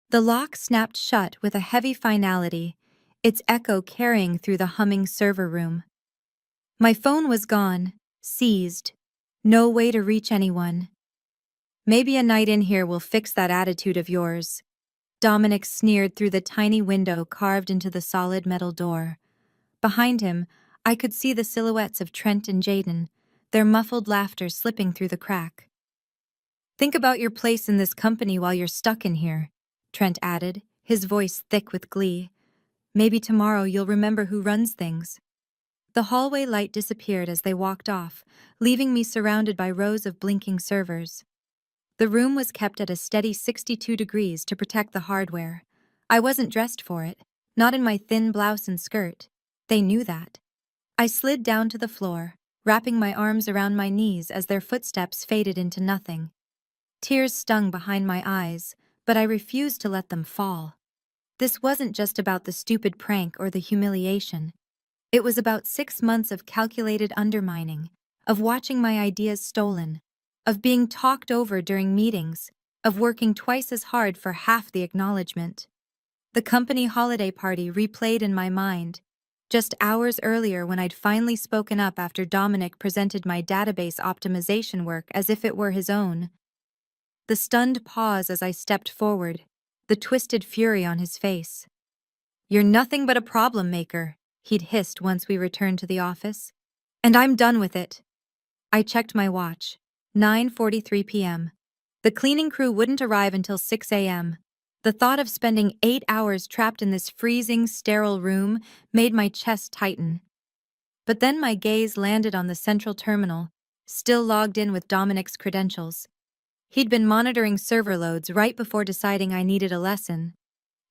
The lock snapped shut with a heavy finality, its echo carrying through the humming server room. My phone was gone, seized. No way to reach anyone. Maybe a night in here will fix that attitude of yours. Dominic sneered through the tiny window carved into the solid metal door. Behind him, I could see the silhouettes of Trent and Jaden, their muffled laughter slipping through the crack. Think about your place in this company while you're stuck in here, Trent added, his voice thick with glee. Maybe tomorrow you'll remember who runs things. The hallway light disappeared as they walked off, leaving me surrounded by rows of blinking servers. The room was kept at a steady 62 degrees to protect the hardware. I wasn't dressed for it, not in my thin blouse and skirt. They knew that. I slid down to the floor, wrapping my arms around my knees as their footsteps faded into nothing. Tears stung behind my eyes, but I refused to let them fall. This wasn't just about the stupid prank or the humiliation. It was about 6 months of calculated undermining, of watching my ideas stolen, of being talked over during meetings, of working twice as hard for half the acknowledgement. The company holiday party replayed in my mind, just hours earlier when I'd finally spoken up after Dominic presented my database optimization work as if it were his own. The stunned pause as I stepped forward, the twisted fury on his face. "You're nothing but a problem maker," he'd hissed once we returned to the office. "And I'm done with it." I checked my watch. 9:43 p.m. The cleaning crew wouldn't arrive until 6 a.m. The thought of spending 8 hours trapped in this freezing, sterile room made my chest tighten. But then my gaze landed on the central terminal, still logged in with Dominic's credentials. He'd been monitoring server loads right before deciding I needed a lesson.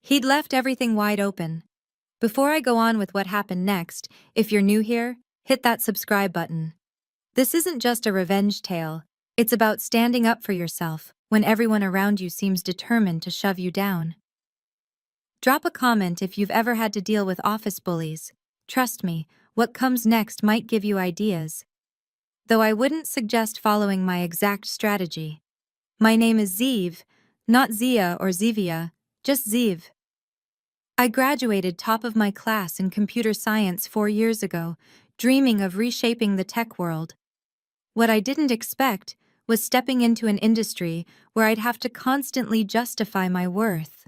He'd left everything wide open. Before I go on with what happened next, if you're new here, hit that subscribe button. This isn't just a revenge tale. It's about standing up for yourself when everyone around you seems determined to shove you down. Drop a comment if you've ever had to deal with office bullies. Trust me, what comes next might give you ideas. Though I wouldn't suggest following my exact strategy. My name is Zeev, not Zia or Zivia, just Zeev. I graduated top of my class in computer science 4 years ago, dreaming of reshaping the tech world. What I didn't expect was stepping into an industry where I'd have to constantly justify my worth.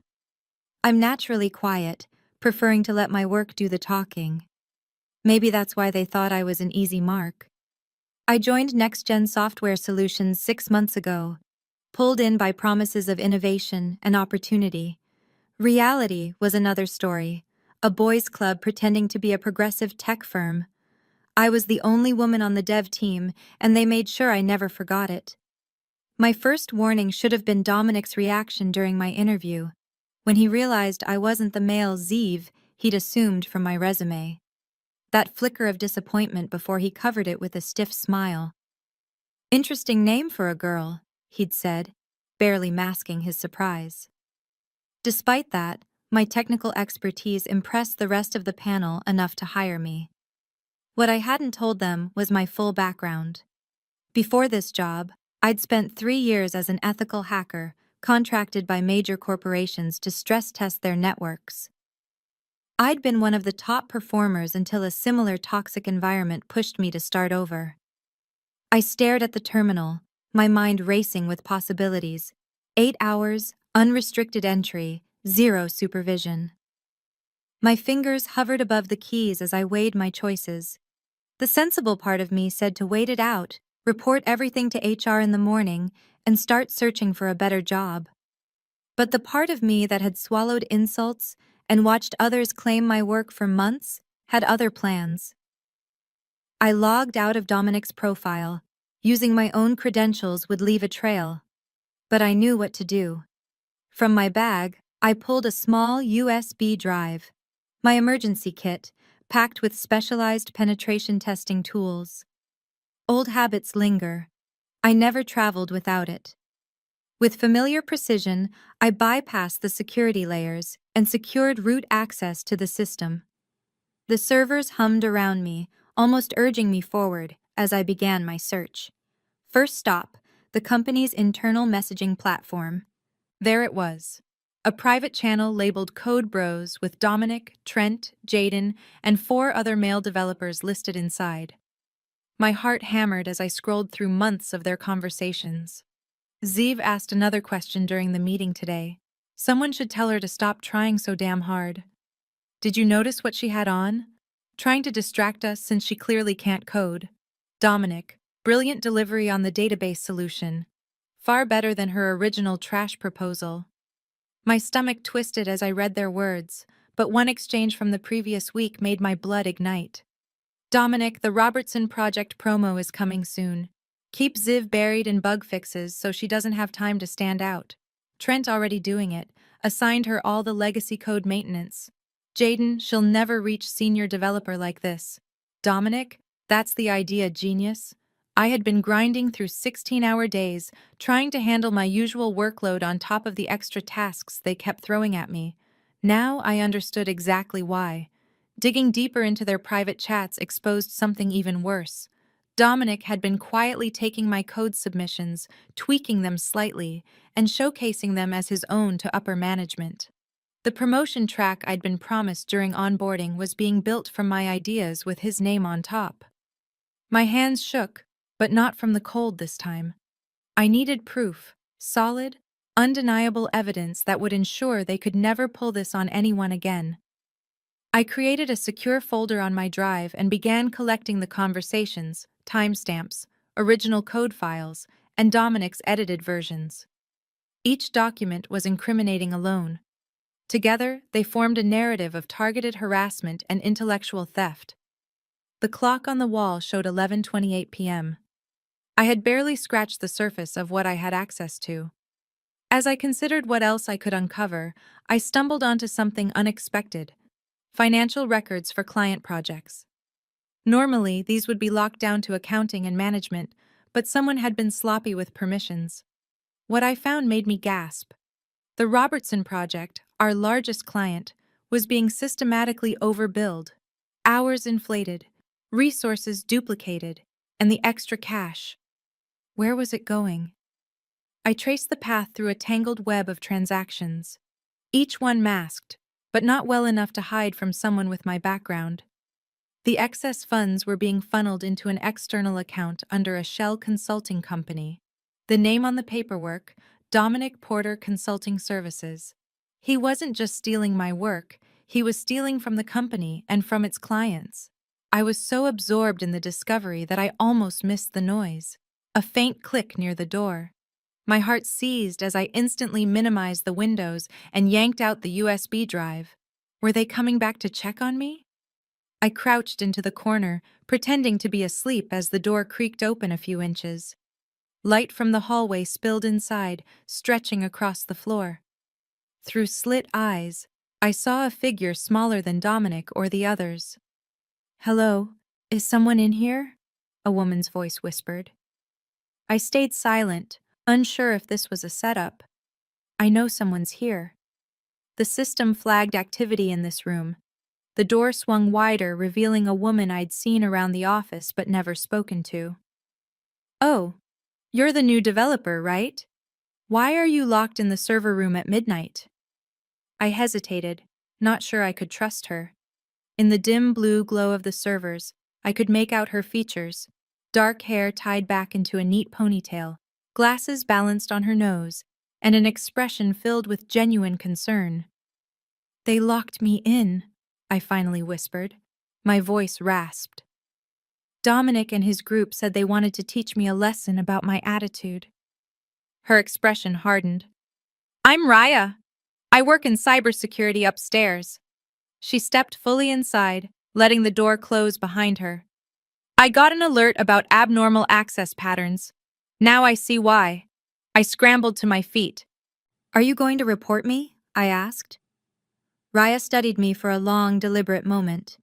I'm naturally quiet, preferring to let my work do the talking. Maybe that's why they thought I was an easy mark. I joined Next Gen Software Solutions 6 months ago, pulled in by promises of innovation and opportunity. Reality was another story, a boys' club pretending to be a progressive tech firm. I was the only woman on the dev team, and they made sure I never forgot it. My first warning should have been Dominic's reaction during my interview, when he realized I wasn't the male Zeev he'd assumed from my resume. That flicker of disappointment before he covered it with a stiff smile. "Interesting name for a girl," he'd said, barely masking his surprise. Despite that, my technical expertise impressed the rest of the panel enough to hire me. What I hadn't told them was my full background. Before this job, I'd spent 3 years as an ethical hacker, contracted by major corporations to stress test their networks. I'd been one of the top performers until a similar toxic environment pushed me to start over. I stared at the terminal, my mind racing with possibilities. 8 hours, unrestricted entry, 0 supervision. My fingers hovered above the keys as I weighed my choices. The sensible part of me said to wait it out, report everything to HR in the morning, and start searching for a better job. But the part of me that had swallowed insults and watched others claim my work for months had other plans. I logged out of Dominic's profile. Using my own credentials would leave a trail. But I knew what to do. From my bag, I pulled a small USB drive, my emergency kit, packed with specialized penetration testing tools. Old habits linger. I never traveled without it. With familiar precision, I bypassed the security layers and secured root access to the system. The servers hummed around me, almost urging me forward as I began my search. First stop, the company's internal messaging platform. There it was. A private channel labeled Code Bros with Dominic, Trent, Jaden, and 4 other male developers listed inside. My heart hammered as I scrolled through months of their conversations. Zeev asked another question during the meeting today. Someone should tell her to stop trying so damn hard. Did you notice what she had on? Trying to distract us since she clearly can't code. Dominic, brilliant delivery on the database solution. Far better than her original trash proposal. My stomach twisted as I read their words, but one exchange from the previous week made my blood ignite. Dominic, the Robertson Project promo is coming soon. Keep Ziv buried in bug fixes so she doesn't have time to stand out. Trent already doing it, assigned her all the legacy code maintenance. Jaden, she'll never reach senior developer like this. Dominic, that's the idea, genius. I had been grinding through 16-hour days, trying to handle my usual workload on top of the extra tasks they kept throwing at me. Now I understood exactly why. Digging deeper into their private chats exposed something even worse. Dominic had been quietly taking my code submissions, tweaking them slightly, and showcasing them as his own to upper management. The promotion track I'd been promised during onboarding was being built from my ideas with his name on top. My hands shook, but not from the cold this time. I needed proof, solid, undeniable evidence that would ensure they could never pull this on anyone again. I created a secure folder on my drive and began collecting the conversations, timestamps, original code files, and Dominic's edited versions. Each document was incriminating alone. Together, they formed a narrative of targeted harassment and intellectual theft. The clock on the wall showed 11:28 p.m. I had barely scratched the surface of what I had access to. As I considered what else I could uncover, I stumbled onto something unexpected: financial records for client projects. Normally, these would be locked down to accounting and management, but someone had been sloppy with permissions. What I found made me gasp. The Robertson project, our largest client, was being systematically overbilled. Hours inflated, resources duplicated, and the extra cash. Where was it going? I traced the path through a tangled web of transactions, each one masked, but not well enough to hide from someone with my background. The excess funds were being funneled into an external account under a shell consulting company. The name on the paperwork, Dominic Porter Consulting Services. He wasn't just stealing my work, he was stealing from the company and from its clients. I was so absorbed in the discovery that I almost missed the noise. A faint click near the door. My heart seized as I instantly minimized the windows and yanked out the USB drive. Were they coming back to check on me? I crouched into the corner, pretending to be asleep as the door creaked open a few inches. Light from the hallway spilled inside, stretching across the floor. Through slit eyes, I saw a figure smaller than Dominic or the others. "Hello, is someone in here?" a woman's voice whispered. I stayed silent, unsure if this was a setup. I know someone's here. The system flagged activity in this room. The door swung wider, revealing a woman I'd seen around the office but never spoken to. "Oh, you're the new developer, right? Why are you locked in the server room at midnight?" I hesitated, not sure I could trust her. In the dim blue glow of the servers, I could make out her features: dark hair tied back into a neat ponytail, glasses balanced on her nose, and an expression filled with genuine concern. "They locked me in," I finally whispered. My voice rasped. "Dominic and his group said they wanted to teach me a lesson about my attitude." Her expression hardened. "I'm Raya. I work in cybersecurity upstairs." She stepped fully inside, letting the door close behind her. "I got an alert about abnormal access patterns. Now I see why." I scrambled to my feet. "Are you going to report me?" I asked. Raya studied me for a long, deliberate moment.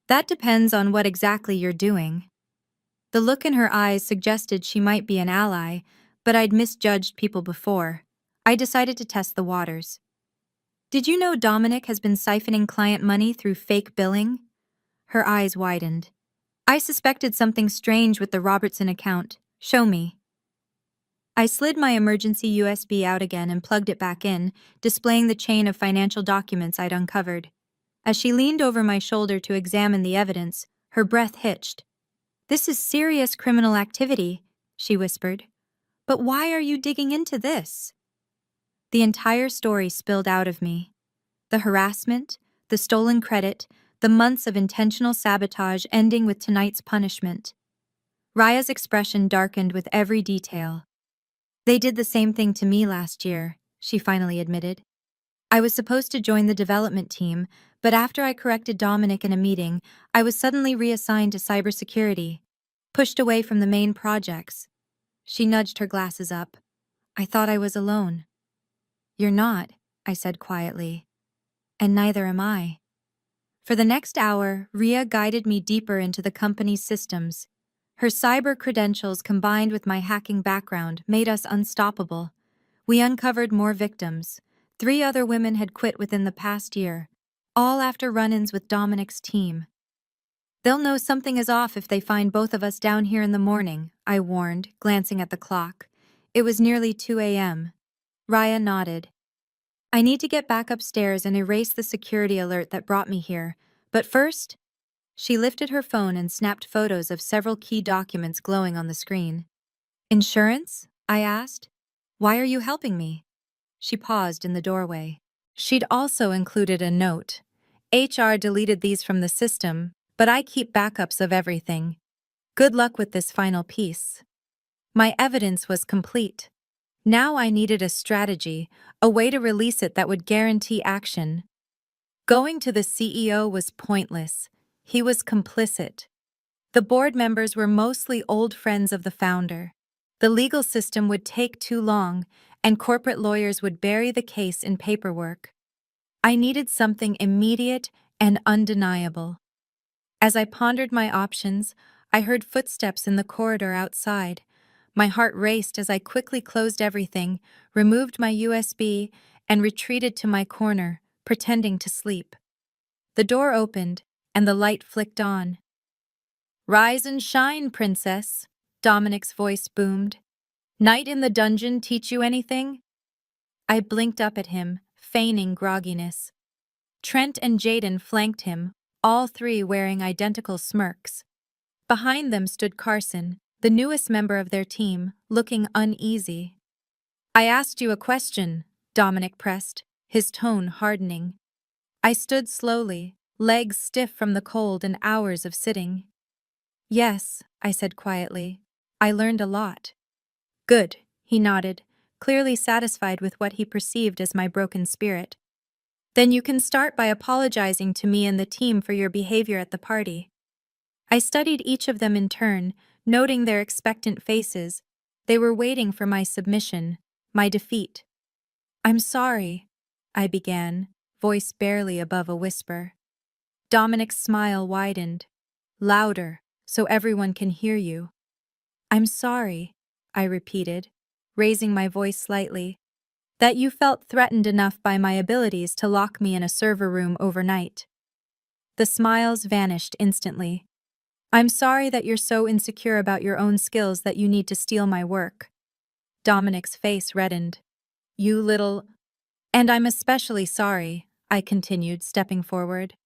"That depends on what exactly you're doing." The look in her eyes suggested she might be an ally, but I'd misjudged people before. I decided to test the waters. "Did you know Dominic has been siphoning client money through fake billing?" Her eyes widened. "I suspected something strange with the Robertson account. Show me." I slid my emergency USB out again and plugged it back in, displaying the chain of financial documents I'd uncovered. As she leaned over my shoulder to examine the evidence, her breath hitched. "This is serious criminal activity," she whispered. "But why are you digging into this?" The entire story spilled out of me. The harassment, the stolen credit, the months of intentional sabotage ending with tonight's punishment. Raya's expression darkened with every detail. "They did the same thing to me last year," she finally admitted. "I was supposed to join the development team, but after I corrected Dominic in a meeting, I was suddenly reassigned to cybersecurity, pushed away from the main projects." She nudged her glasses up. "I thought I was alone." "You're not," I said quietly. "And neither am I." For the next hour, Ria guided me deeper into the company's systems. Her cyber credentials combined with my hacking background made us unstoppable. We uncovered more victims. 3 other women had quit within the past year, all after run-ins with Dominic's team. "They'll know something is off if they find both of us down here in the morning," I warned, glancing at the clock. It was nearly 2 a.m. Raya nodded. "I need to get back upstairs and erase the security alert that brought me here. But first..." She lifted her phone and snapped photos of several key documents glowing on the screen. "Insurance?" I asked. "Why are you helping me?" She paused in the doorway. She'd also included a note. "HR deleted these from the system, but I keep backups of everything. Good luck with this final piece." My evidence was complete. Now I needed a strategy, a way to release it that would guarantee action. Going to the CEO was pointless. He was complicit. The board members were mostly old friends of the founder. The legal system would take too long, and corporate lawyers would bury the case in paperwork. I needed something immediate and undeniable. As I pondered my options, I heard footsteps in the corridor outside. My heart raced as I quickly closed everything, removed my USB, and retreated to my corner, pretending to sleep. The door opened, and the light flicked on. "Rise and shine, princess," Dominic's voice boomed. "Night in the dungeon teach you anything?" I blinked up at him, feigning grogginess. Trent and Jaden flanked him, all 3 wearing identical smirks. Behind them stood Carson, the newest member of their team, looking uneasy. "I asked you a question," Dominic pressed, his tone hardening. I stood slowly, legs stiff from the cold and hours of sitting. "Yes," I said quietly. "I learned a lot." "Good," he nodded, clearly satisfied with what he perceived as my broken spirit. "Then you can start by apologizing to me and the team for your behavior at the party." I studied each of them in turn, noting their expectant faces. They were waiting for my submission, my defeat. "I'm sorry," I began, voice barely above a whisper. Dominic's smile widened. "Louder, so everyone can hear you." "I'm sorry," I repeated, raising my voice slightly, "that you felt threatened enough by my abilities to lock me in a server room overnight." The smiles vanished instantly. "I'm sorry that you're so insecure about your own skills that you need to steal my work." Dominic's face reddened. "You little..." "And I'm especially sorry," I continued, stepping forward,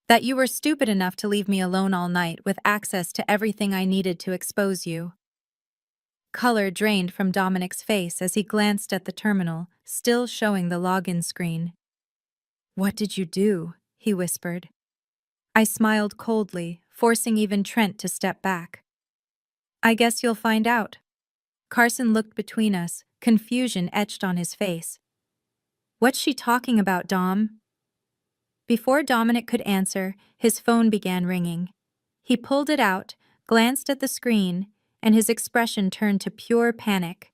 "that you were stupid enough to leave me alone all night with access to everything I needed to expose you." Color drained from Dominic's face as he glanced at the terminal, still showing the login screen. "What did you do?" he whispered. I smiled coldly, forcing even Trent to step back. "I guess you'll find out." Carson looked between us, confusion etched on his face. "What's she talking about, Dom?" Before Dominic could answer, his phone began ringing. He pulled it out, glanced at the screen, and his expression turned to pure panic.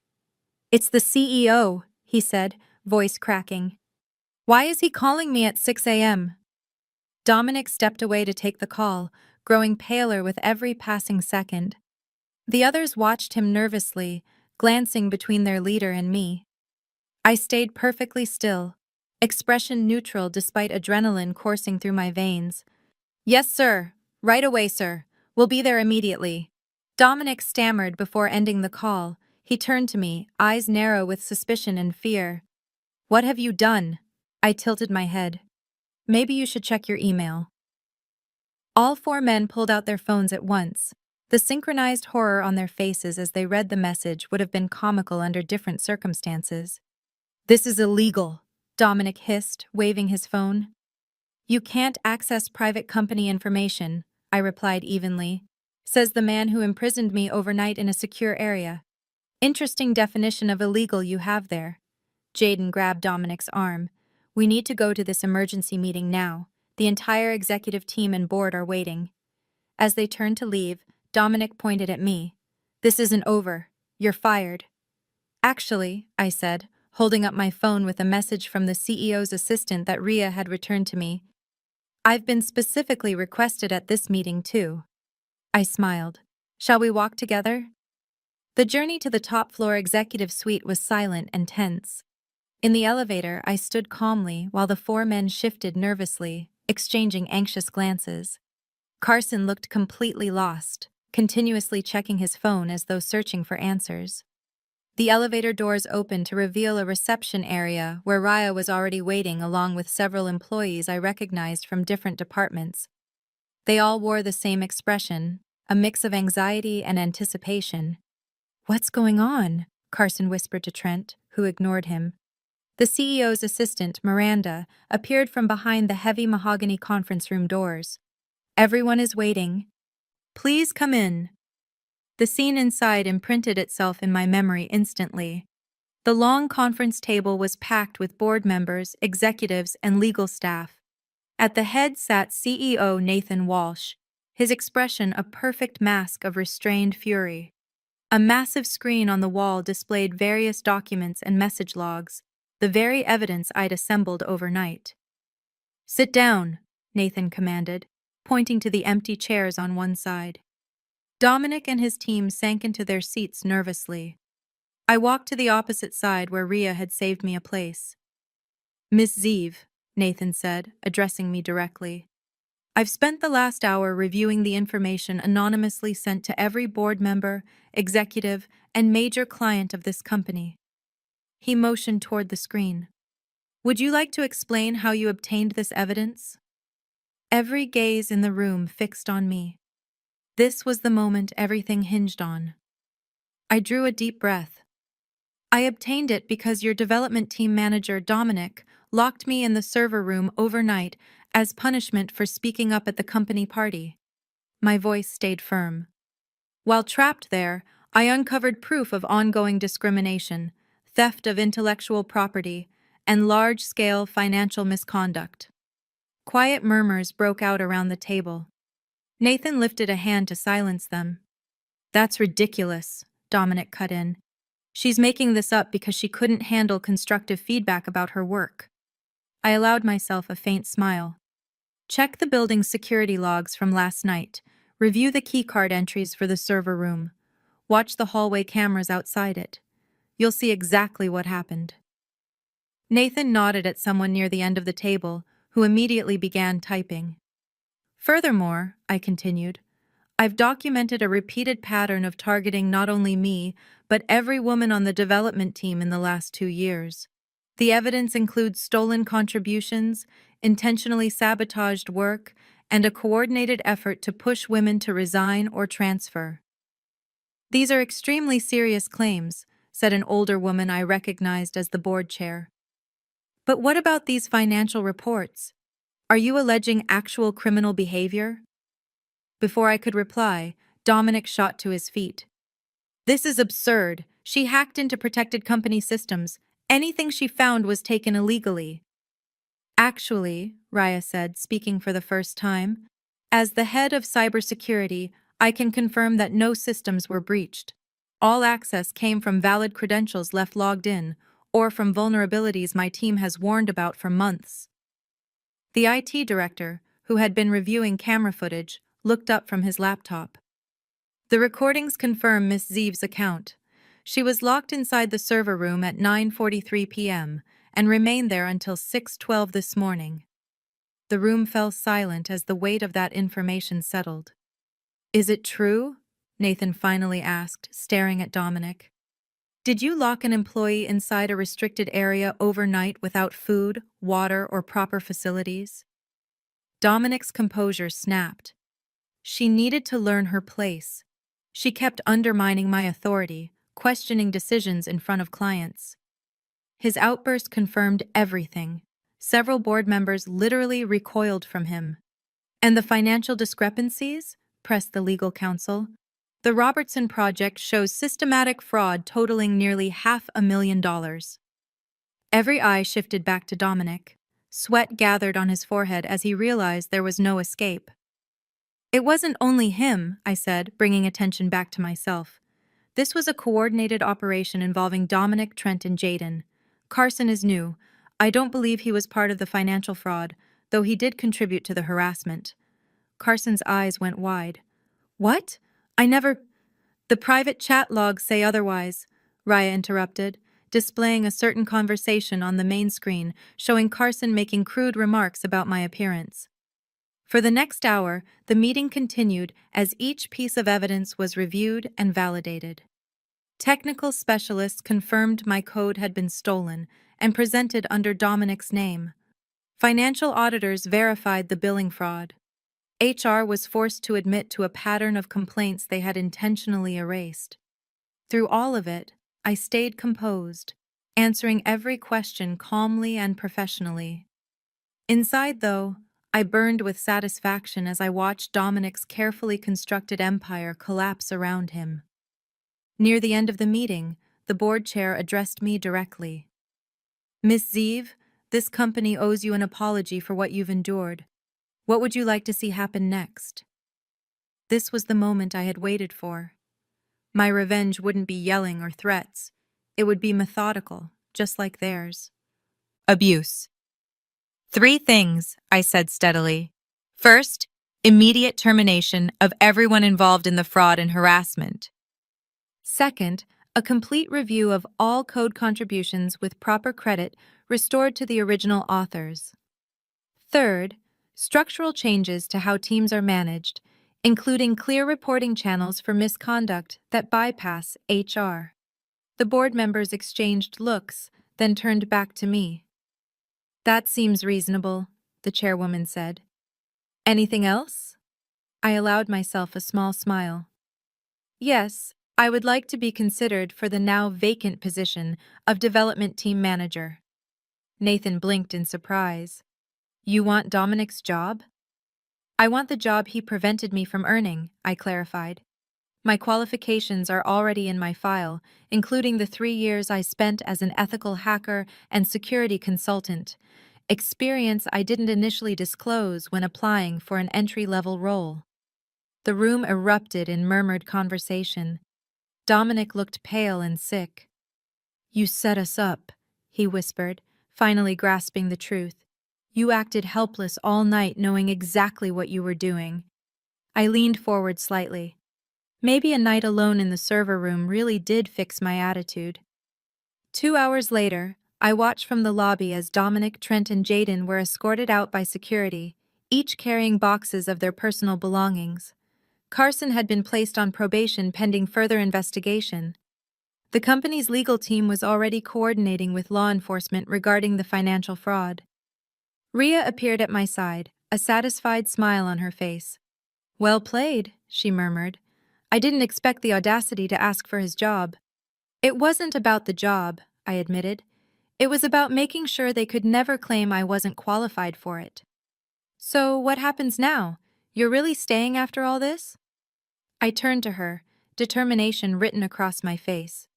"It's the CEO," he said, voice cracking. "Why is he calling me at 6 a.m.? Dominic stepped away to take the call, growing paler with every passing second. The others watched him nervously, glancing between their leader and me. I stayed perfectly still, expression neutral despite adrenaline coursing through my veins. "Yes, sir. Right away, sir. We'll be there immediately." Dominic stammered before ending the call, He turned to me, eyes narrow with suspicion and fear. "What have you done?" I tilted my head. "Maybe you should check your email." All four men pulled out their phones at once. The synchronized horror on their faces as they read the message would have been comical under different circumstances. "This is illegal," Dominic hissed, waving his phone. "You can't access private company information," I replied evenly. "Says the man who imprisoned me overnight in a secure area." "Interesting definition of illegal you have there." Jaden grabbed Dominic's arm. "We need to go to this emergency meeting now. The entire executive team and board are waiting." As they turned to leave, Dominic pointed at me. "This isn't over. You're fired." "Actually," I said, holding up my phone with a message from the CEO's assistant that Ria had returned to me. "I've been specifically requested at this meeting too." I smiled. "Shall we walk together?" The journey to the top-floor executive suite was silent and tense. In the elevator, I stood calmly while the four men shifted nervously, exchanging anxious glances. Carson looked completely lost, continuously checking his phone as though searching for answers. The elevator doors opened to reveal a reception area where Raya was already waiting along with several employees I recognized from different departments. They all wore the same expression, a mix of anxiety and anticipation. "What's going on?" Carson whispered to Trent, who ignored him. The CEO's assistant, Miranda, appeared from behind the heavy mahogany conference room doors. "Everyone is waiting. Please come in." The scene inside imprinted itself in my memory instantly. The long conference table was packed with board members, executives, and legal staff. At the head sat CEO Nathan Walsh, his expression a perfect mask of restrained fury. A massive screen on the wall displayed various documents and message logs, the very evidence I'd assembled overnight. "Sit down," Nathan commanded, pointing to the empty chairs on one side. Dominic and his team sank into their seats nervously. I walked to the opposite side where Ria had saved me a place. "Miss Zeev," Nathan said, addressing me directly. "I've spent the last hour reviewing the information anonymously sent to every board member, executive, and major client of this company." He motioned toward the screen. "Would you like to explain how you obtained this evidence?" Every gaze in the room fixed on me. This was the moment everything hinged on. I drew a deep breath. "I obtained it because your development team manager, Dominic, locked me in the server room overnight as punishment for speaking up at the company party." My voice stayed firm. "While trapped there, I uncovered proof of ongoing discrimination, theft of intellectual property, and large-scale financial misconduct." Quiet murmurs broke out around the table. Nathan lifted a hand to silence them. "That's ridiculous," Dominic cut in. "She's making this up because she couldn't handle constructive feedback about her work." I allowed myself a faint smile. "Check the building's security logs from last night. Review the keycard entries for the server room. Watch the hallway cameras outside it. You'll see exactly what happened." Nathan nodded at someone near the end of the table, who immediately began typing. "Furthermore," I continued, "I've documented a repeated pattern of targeting not only me, but every woman on the development team in the last 2 years. The evidence includes stolen contributions, intentionally sabotaged work, and a coordinated effort to push women to resign or transfer." "These are extremely serious claims," said an older woman I recognized as the board chair. "But what about these financial reports? Are you alleging actual criminal behavior?" Before I could reply, Dominic shot to his feet. "This is absurd. She hacked into protected company systems. Anything she found was taken illegally." "Actually," Raya said, speaking for the first time, "as the head of cybersecurity, I can confirm that no systems were breached. All access came from valid credentials left logged in, or from vulnerabilities my team has warned about for months." The IT director, who had been reviewing camera footage, looked up from his laptop. "The recordings confirm Miss Zeev's account. She was locked inside the server room at 9:43 p.m. and remained there until 6:12 this morning." The room fell silent as the weight of that information settled. "Is it true?" Nathan finally asked, staring at Dominic. Did you lock an employee inside a restricted area overnight without food, water, or proper facilities? Dominic's composure snapped. She needed to learn her place. She kept undermining my authority, questioning decisions in front of clients. His outburst confirmed everything. Several board members literally recoiled from him. And the financial discrepancies? Pressed the legal counsel. The Robertson Project shows systematic fraud totaling nearly $500,000. Every eye shifted back to Dominic. Sweat gathered on his forehead as he realized there was no escape. It wasn't only him, I said, bringing attention back to myself. This was a coordinated operation involving Dominic, Trent, and Jaden. Carson is new. I don't believe he was part of the financial fraud, though he did contribute to the harassment. Carson's eyes went wide. What? I never... The private chat logs say otherwise, Raya interrupted, displaying a certain conversation on the main screen, showing Carson making crude remarks about my appearance. For the next hour, the meeting continued as each piece of evidence was reviewed and validated. Technical specialists confirmed my code had been stolen and presented under Dominic's name. Financial auditors verified the billing fraud. HR was forced to admit to a pattern of complaints they had intentionally erased. Through all of it, I stayed composed, answering every question calmly and professionally. Inside, though, I burned with satisfaction as I watched Dominic's carefully constructed empire collapse around him. Near the end of the meeting, the board chair addressed me directly. Miss Zeev, this company owes you an apology for what you've endured. What would you like to see happen next? This was the moment I had waited for. My revenge wouldn't be yelling or threats. It would be methodical, just like theirs. Abuse. 3 things, I said steadily. First, immediate termination of everyone involved in the fraud and harassment. Second, a complete review of all code contributions with proper credit restored to the original authors. Third, structural changes to how teams are managed, including clear reporting channels for misconduct that bypass HR. The board members exchanged looks, then turned back to me. That seems reasonable, the chairwoman said. Anything else? I allowed myself a small smile. Yes, I would like to be considered for the now vacant position of development team manager. Nathan blinked in surprise. You want Dominic's job? I want the job he prevented me from earning, I clarified. My qualifications are already in my file, including the 3 years I spent as an ethical hacker and security consultant, experience I didn't initially disclose when applying for an entry-level role. The room erupted in murmured conversation. Dominic looked pale and sick. You set us up, he whispered, finally grasping the truth. You acted helpless all night knowing exactly what you were doing. I leaned forward slightly. Maybe a night alone in the server room really did fix my attitude. 2 hours later, I watched from the lobby as Dominic, Trent, and Jaden were escorted out by security, each carrying boxes of their personal belongings. Carson had been placed on probation pending further investigation. The company's legal team was already coordinating with law enforcement regarding the financial fraud. Ria appeared at my side, a satisfied smile on her face. Well played, she murmured. I didn't expect the audacity to ask for his job. It wasn't about the job, I admitted. It was about making sure they could never claim I wasn't qualified for it. So what happens now? You're really staying after all this? I turned to her, determination written across my face.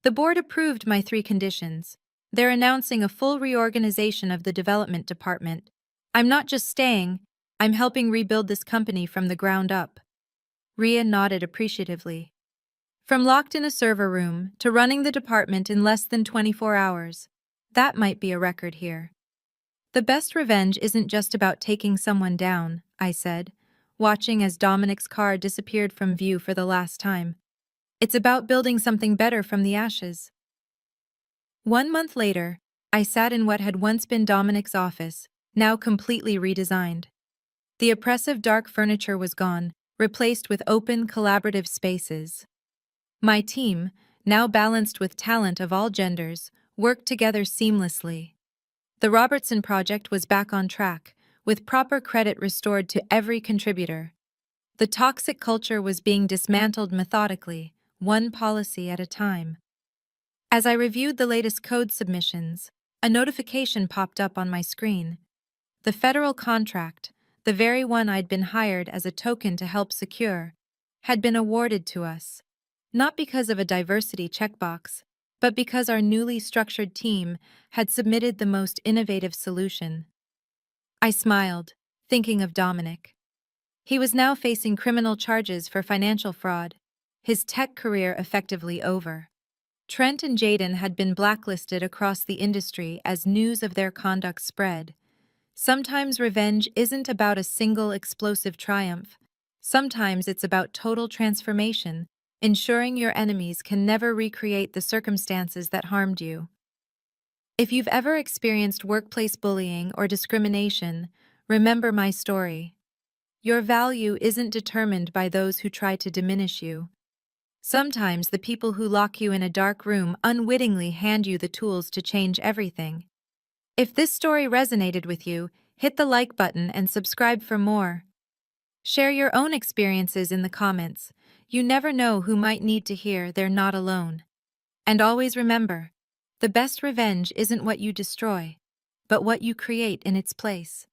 The board approved my 3 conditions. They're announcing a full reorganization of the development department. I'm not just staying, I'm helping rebuild this company from the ground up. Ria nodded appreciatively. From locked in a server room to running the department in less than 24 hours. That might be a record here. The best revenge isn't just about taking someone down, I said, watching as Dominic's car disappeared from view for the last time. It's about building something better from the ashes. 1 month later, I sat in what had once been Dominic's office, now completely redesigned. The oppressive dark furniture was gone, replaced with open, collaborative spaces. My team, now balanced with talent of all genders, worked together seamlessly. The Robertson Project was back on track, with proper credit restored to every contributor. The toxic culture was being dismantled methodically, one policy at a time. As I reviewed the latest code submissions, a notification popped up on my screen. The federal contract, the very one I'd been hired as a token to help secure, had been awarded to us. Not because of a diversity checkbox, but because our newly structured team had submitted the most innovative solution. I smiled, thinking of Dominic. He was now facing criminal charges for financial fraud, his tech career effectively over. Trent and Jaden had been blacklisted across the industry as news of their conduct spread. Sometimes revenge isn't about a single explosive triumph. Sometimes it's about total transformation, ensuring your enemies can never recreate the circumstances that harmed you. If you've ever experienced workplace bullying or discrimination, remember my story. Your value isn't determined by those who try to diminish you. Sometimes the people who lock you in a dark room unwittingly hand you the tools to change everything. If this story resonated with you, hit the like button and subscribe for more. Share your own experiences in the comments. You never know who might need to hear they're not alone. And always remember, the best revenge isn't what you destroy, but what you create in its place.